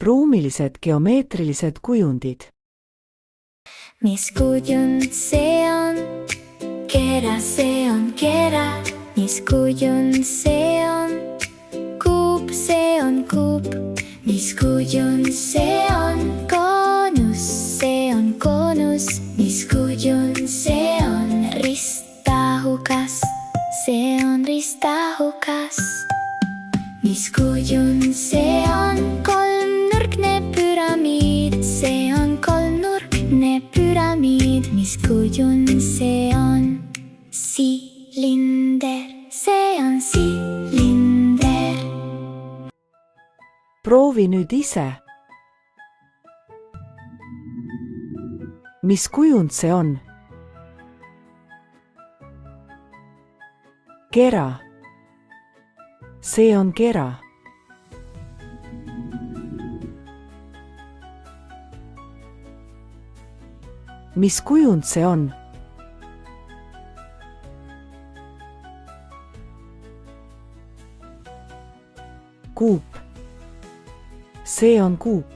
ruumilised geomeetrilised kujundid. Mis kujund see on? Kera, see on kera. Mis kujund see on? Kuup, see on kuup. Mis kujund see on? Koonus, see on koonus. Mis kujund see on? Ristahukas, see on ristahukas. Mis kujund see on? Kolmnurkne püramiid, see on kolmnurkne püramiid. Mis kujund see on? Silinder, see on silinder. Proovi nüüd ise. Mis kujund see on? Kera. See on kera. Mis kujund see on? Kuup. See on kuup.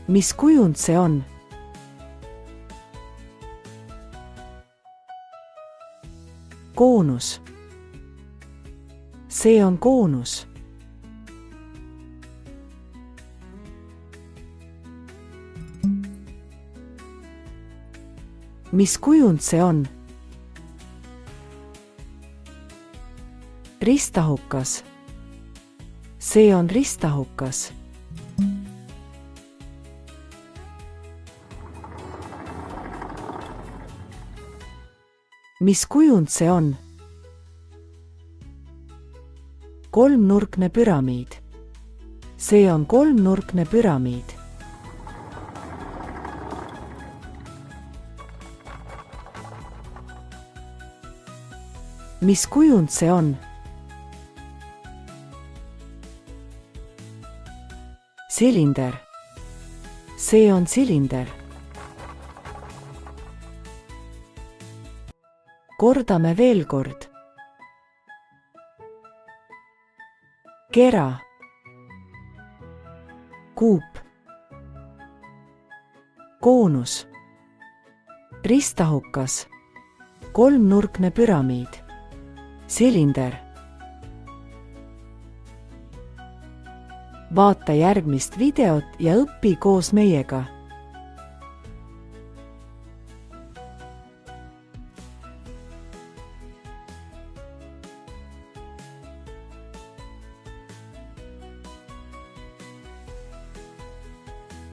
Mis kujund see on? Koonus. See on koonus. Mis kujund see on? Ristahukas. See on ristahukas. Mis kujund see on? Kolmnurkne püramiid. See on kolmnurkne püramiid. Mis kujund see on? Silinder. See on silinder. Kordame veel kord. Kera. Kuup. Koonus. Ristahukas. Kolmnurkne püramiid. Silinder. Vaata järgmist videot ja õpi koos meiega.